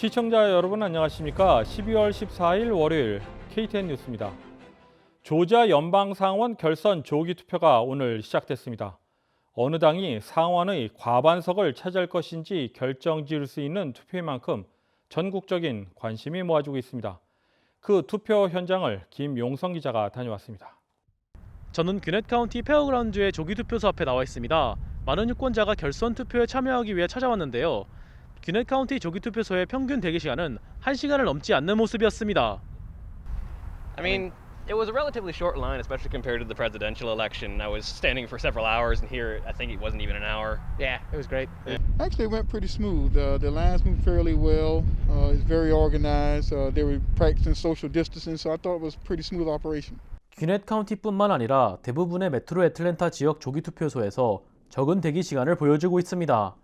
시청자 여러분 안녕하십니까? 12월 14일 월요일 KTN 뉴스입니다. 조지아 연방상원 결선 조기 투표가 오늘 시작됐습니다. 어느 당이 상원의 과반석을 차지할 것인지 결정지을 수 있는 투표인 만큼 전국적인 관심이 모아지고 있습니다. 그 투표 현장을 김용성 기자가 다녀왔습니다. 저는 귀넷 카운티 페어그라운드의 조기 투표소 앞에 나와 있습니다. 많은 유권자가 결선 투표에 참여하기 위해 찾아왔는데요. 귀넷 카운티 조기 투표소의 평균 대기 시간은 1시간을 넘지 않는 모습이었습니다. I mean, it was a relatively short line, especially compared to the presidential election. I was standing for several hours, and here I think it wasn't even an hour. Yeah, it was great. Actually, it went pretty smooth. The lines moved fairly well. It's very organized. They were practicing social distancing, so I thought it was a pretty smooth operation. 귀넷 카운티뿐만 아니라 대부분의 메트로 애틀랜타 지역 조기 투표소에서 적은 대기 시간을 보여주고 있습니다.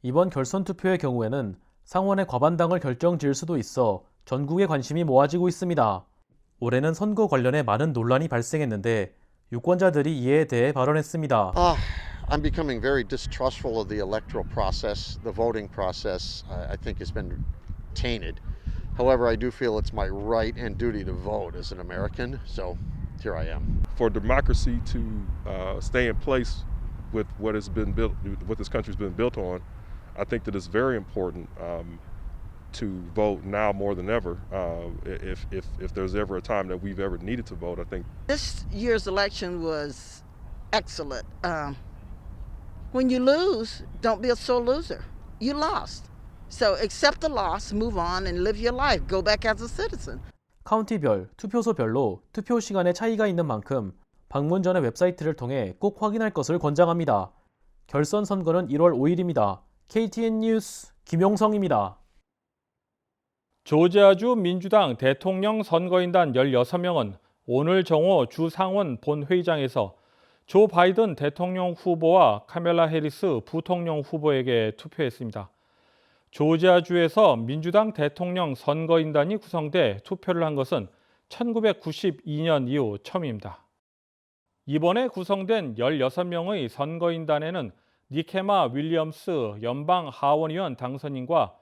이번 결선 투표의 경우에는 상원의 과반당을 결정지을 수도 있어 전국에 관심이 모아지고 있습니다. 올해는 선거 관련해 많은 논란이 발생했는데 유권자들이 이에 대해 발언했습니다. I'm becoming very distrustful of the electoral process. The voting process, I think, has been tainted. However, I do feel it's my right and duty to vote as an American, so here I am. For democracy to stay in place with what has been built, what this country's been built on, I think that it's very important to vote now more than ever. If there's ever a time that we've ever needed to vote, I think this year's election was excellent. When you lose, don't be a sore loser. You lost. So accept the loss, move on, and live your life. Go back as a citizen. 카운티별, 투표소별로 투표 시간에 차이가 있는 만큼 방문 전에 웹사이트를 통해 꼭 확인할 것을 권장합니다. 결선 선거는 1월 5일입니다. KTN 뉴스 김용성입니다. 조지아주 민주당 대통령 선거인단 16명은 오늘 정오 주 상원 본회의장에서 조 바이든 대통령 후보와 카멜라 해리스 부통령 후보에게 투표했습니다. 조지아주에서 민주당 대통령 선거인단이 구성돼 투표를 한 것은 1992년 이후 처음입니다. 이번에 구성된 16명의 선거인단에는 니케마 윌리엄스 연방 하원의원 당선인과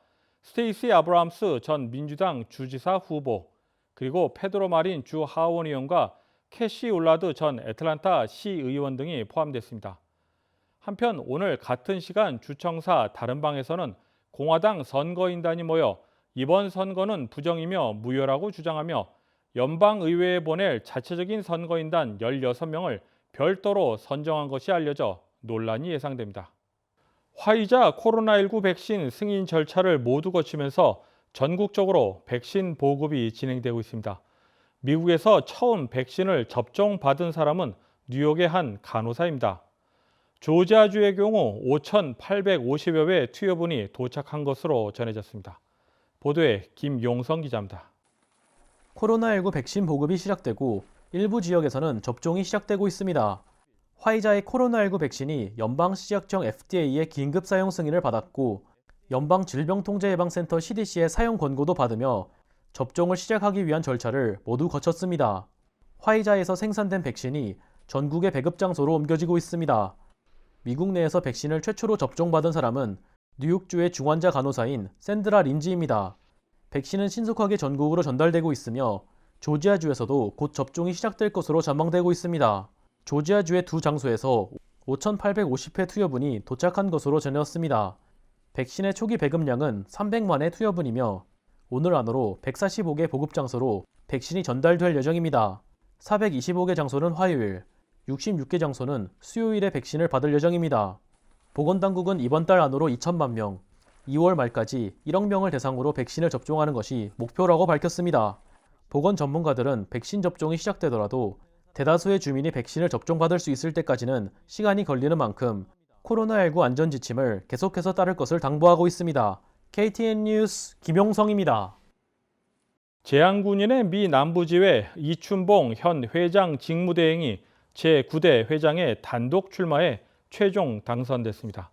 스테이시 아브라함스 전 민주당 주지사 후보, 그리고 페드로 마린 주 하원의원과 캐시 울라드 전 애틀란타 시의원 등이 포함됐습니다. 한편 오늘 같은 시간 주청사 다른 방에서는 공화당 선거인단이 모여 이번 선거는 부정이며 무효라고 주장하며 연방의회에 보낼 자체적인 선거인단 16명을 별도로 선정한 것이 알려져 논란이 예상됩니다. 화이자 코로나19 백신 승인 절차를 모두 거치면서 전국적으로 백신 보급이 진행되고 있습니다. 미국에서 처음 백신을 접종받은 사람은 뉴욕의 한 간호사입니다. 조지아주의 경우 5,850여 회 투여분이 도착한 것으로 전해졌습니다. 보도에 김용성 기자입니다. 코로나19 백신 보급이 시작되고 일부 지역에서는 접종이 시작되고 있습니다. 화이자의 코로나19 백신이 연방시작청 FDA의 긴급 사용 승인을 받았고 연방질병통제예방센터 CDC의 사용 권고도 받으며 접종을 시작하기 위한 절차를 모두 거쳤습니다. 화이자에서 생산된 백신이 전국의 배급 장소로 옮겨지고 있습니다. 미국 내에서 백신을 최초로 접종받은 사람은 뉴욕주의 중환자 간호사인 샌드라 린지입니다. 백신은 신속하게 전국으로 전달되고 있으며 조지아주에서도 곧 접종이 시작될 것으로 전망되고 있습니다. 조지아주의 두 장소에서 5,850회 투여분이 도착한 것으로 전해졌습니다. 백신의 초기 배급량은 300만회 투여분이며 오늘 안으로 145개 보급 장소로 백신이 전달될 예정입니다. 425개 장소는 화요일, 66개 장소는 수요일에 백신을 받을 예정입니다. 보건당국은 이번 달 안으로 2천만 명, 2월 말까지 1억 명을 대상으로 백신을 접종하는 것이 목표라고 밝혔습니다. 보건 전문가들은 백신 접종이 시작되더라도 대다수의 주민이 백신을 접종받을 수 있을 때까지는 시간이 걸리는 만큼 코로나19 안전지침을 계속해서 따를 것을 당부하고 있습니다. KTN 뉴스 김용성입니다. 재향군인의 미 남부지회 이춘봉 현 회장 직무대행이 제9대 회장에 단독 출마해 최종 당선됐습니다.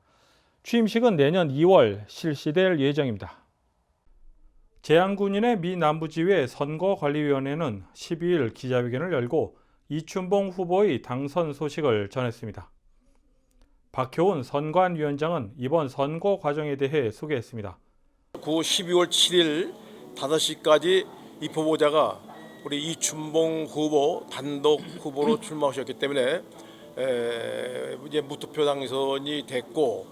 취임식은 내년 2월 실시될 예정입니다. 재향군인의 미 남부지회 선거관리위원회는 12일 기자회견을 열고 이춘봉 후보의 당선 소식을 전했습니다. 박효은 선관위원장은 이번 선거 과정에 대해 소개했습니다. 2019 12월 7일 5시까지 입후보자가 우리 이춘봉 후보 단독 후보로 출마하셨기 때문에 이제 무투표 당선이 됐고,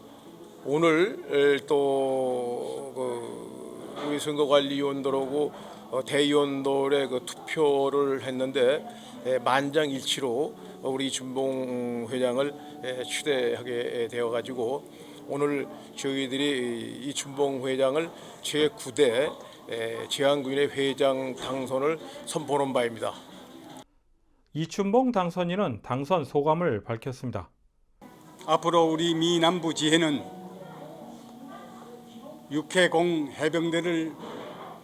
오늘 또 우리 선거관리위원들하고 대의원들의 그 투표를 했는데 만장일치로 우리 이춘봉 회장을 추대하게 되어가지고 오늘 저희들이 이춘봉 회장을 제9대 제한군의 회장 당선을 선포한 바입니다. 이춘봉 당선인은 당선 소감을 밝혔습니다. 앞으로 우리 미 남부 지회는 육해공 해병대를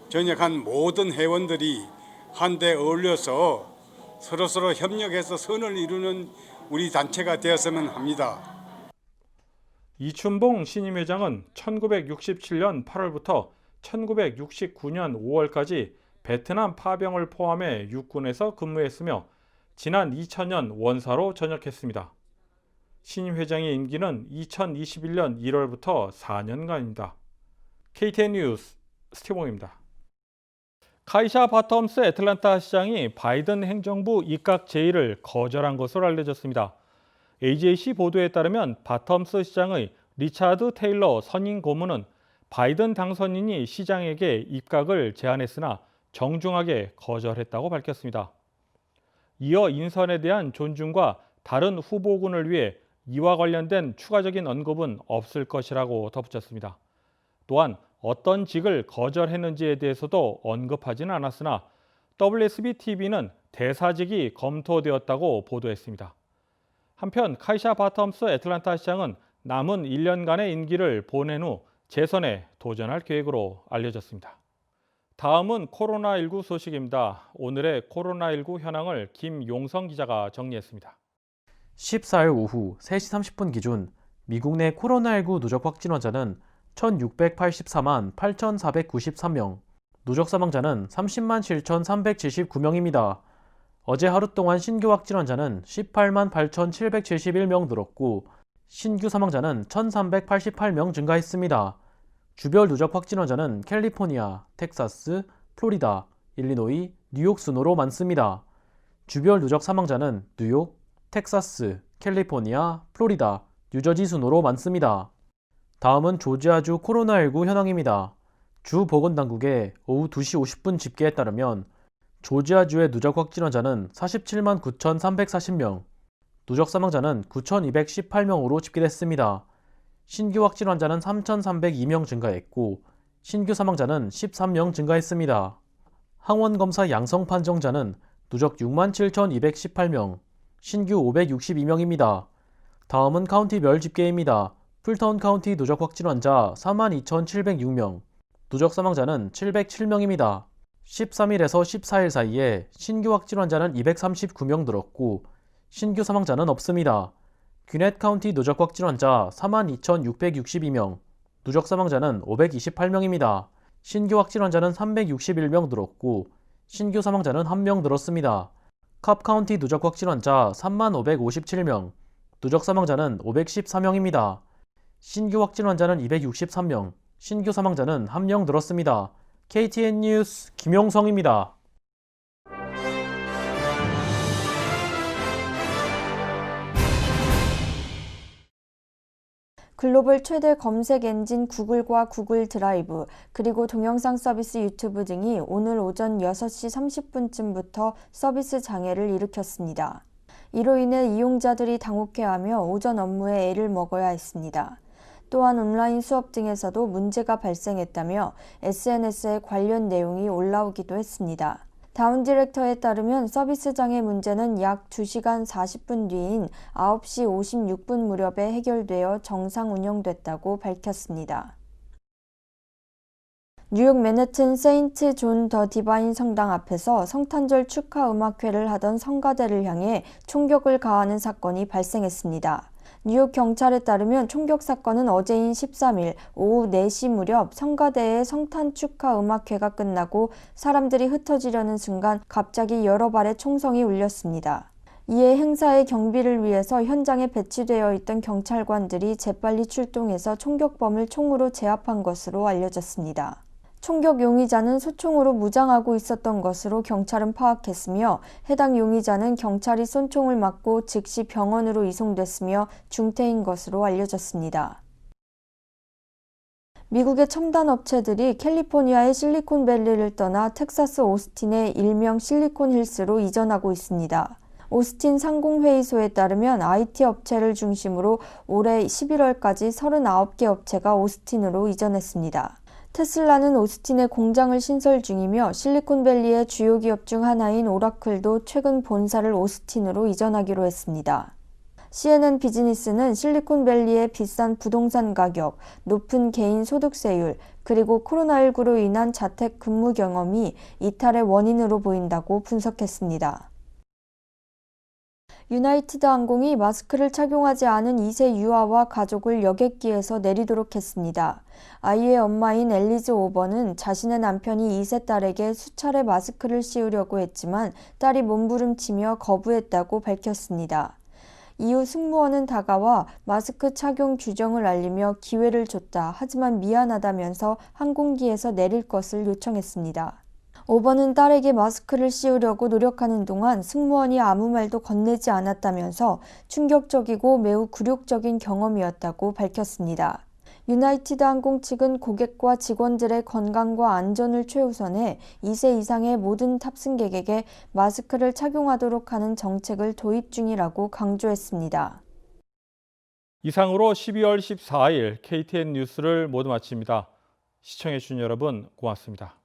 전역한 모든 회원들이 한데 어울려서 서로서로 협력해서 선을 이루는 우리 단체가 되었으면 합니다. 이춘봉 신임 회장은 1967년 8월부터 1969년 5월까지 베트남 파병을 포함해 육군에서 근무했으며 지난 2000년 원사로 전역했습니다. 신임 회장의 임기는 2021년 1월부터 4년간입니다. KTN 뉴스 스티봉입니다. 카이샤 바텀스 애틀랜타 시장이 바이든 행정부 입각 제의를 거절한 것으로 알려졌습니다. AJC 보도에 따르면 바텀스 시장의 리차드 테일러 선임 고문은 바이든 당선인이 시장에게 입각을 제안했으나 정중하게 거절했다고 밝혔습니다. 이어 인선에 대한 존중과 다른 후보군을 위해 이와 관련된 추가적인 언급은 없을 것이라고 덧붙였습니다. 또한 어떤 직을 거절했는지에 대해서도 언급하지는 않았으나 WSB-TV는 대사직이 검토되었다고 보도했습니다. 한편 카이샤 바텀스 애틀랜타 시장은 남은 1년간의 임기를 보낸 후 재선에 도전할 계획으로 알려졌습니다. 다음은 코로나19 소식입니다. 오늘의 코로나19 현황을 김용성 기자가 정리했습니다. 14일 오후 3시 30분 기준 미국 내 코로나19 누적 확진 환자는 1,684만 8,493명, 누적 사망자는 30만 7,379명입니다. 어제 하루 동안 신규 확진 환자는 18만 8,771명 늘었고 신규 사망자는 1,388명 증가했습니다. 주별 누적 확진 환자는 캘리포니아, 텍사스, 플로리다, 일리노이, 뉴욕 순으로 많습니다. 주별 누적 사망자는 뉴욕, 텍사스, 캘리포니아, 플로리다, 뉴저지 순으로 많습니다. 다음은 조지아주 코로나19 현황입니다. 주 보건당국의 오후 2시 50분 집계에 따르면 조지아주의 누적 확진 환자는 47만 9,340명, 누적 사망자는 9,218명으로 집계됐습니다. 신규 확진 환자는 3,302명 증가했고 신규 사망자는 13명 증가했습니다. 항원검사 양성 판정자는 누적 6만 7,218명, 신규 562명입니다. 다음은 카운티별 집계입니다. 풀타운 카운티 누적 확진 환자 42,706명, 누적 사망자는 707명입니다. 13일에서 14일 사이에 신규 확진 환자는 239명 늘었고 신규 사망자는 없습니다. 귀넷 카운티 누적 확진 환자 42,662명, 누적 사망자는 528명입니다. 신규 확진 환자는 361명 늘었고 신규 사망자는 1명 늘었습니다. 캅 카운티 누적 확진 환자 3557명, 누적 사망자는 514명입니다. 신규 확진 환자는 263명, 신규 사망자는 1명 늘었습니다. KTN 뉴스 김용성입니다. 글로벌 최대 검색 엔진 구글과 구글 드라이브, 그리고 동영상 서비스 유튜브 등이 오늘 오전 6시 30분쯤부터 서비스 장애를 일으켰습니다. 이로 인해 이용자들이 당혹해하며 오전 업무에 애를 먹어야 했습니다. 또한 온라인 수업 등에서도 문제가 발생했다며 SNS에 관련 내용이 올라오기도 했습니다. 다운 디렉터에 따르면 서비스 장애 문제는 약 2시간 40분 뒤인 9시 56분 무렵에 해결되어 정상 운영됐다고 밝혔습니다. 뉴욕 맨해튼 세인트 존 더 디바인 성당 앞에서 성탄절 축하 음악회를 하던 성가대를 향해 총격을 가하는 사건이 발생했습니다. 뉴욕 경찰에 따르면 총격 사건은 어제인 13일 오후 4시 무렵 성가대의 성탄 축하 음악회가 끝나고 사람들이 흩어지려는 순간 갑자기 여러 발의 총성이 울렸습니다. 이에 행사의 경비를 위해서 현장에 배치되어 있던 경찰관들이 재빨리 출동해서 총격범을 총으로 제압한 것으로 알려졌습니다. 총격 용의자는 소총으로 무장하고 있었던 것으로 경찰은 파악했으며 해당 용의자는 경찰이 쏜 총을 맞고 즉시 병원으로 이송됐으며 중태인 것으로 알려졌습니다. 미국의 첨단 업체들이 캘리포니아의 실리콘밸리를 떠나 텍사스 오스틴의 일명 실리콘힐스로 이전하고 있습니다. 오스틴 상공회의소에 따르면 IT 업체를 중심으로 올해 11월까지 39개 업체가 오스틴으로 이전했습니다. 테슬라는 오스틴에 공장을 신설 중이며 실리콘밸리의 주요 기업 중 하나인 오라클도 최근 본사를 오스틴으로 이전하기로 했습니다. CNN 비즈니스는 실리콘밸리의 비싼 부동산 가격, 높은 개인 소득세율, 그리고 코로나19로 인한 자택 근무 경험이 이탈의 원인으로 보인다고 분석했습니다. 유나이티드 항공이 마스크를 착용하지 않은 2세 유아와 가족을 여객기에서 내리도록 했습니다. 아이의 엄마인 엘리즈 오버는 자신의 남편이 2세 딸에게 수차례 마스크를 씌우려고 했지만 딸이 몸부림치며 거부했다고 밝혔습니다. 이후 승무원은 다가와 마스크 착용 규정을 알리며 기회를 줬다. 하지만 미안하다면서 항공기에서 내릴 것을 요청했습니다. 오버는 딸에게 마스크를 씌우려고 노력하는 동안 승무원이 아무 말도 건네지 않았다면서 충격적이고 매우 굴욕적인 경험이었다고 밝혔습니다. 유나이티드 항공 측은 고객과 직원들의 건강과 안전을 최우선해 2세 이상의 모든 탑승객에게 마스크를 착용하도록 하는 정책을 도입 중이라고 강조했습니다. 이상으로 12월 14일 KTN 뉴스를 모두 마칩니다. 시청해주신 여러분 고맙습니다.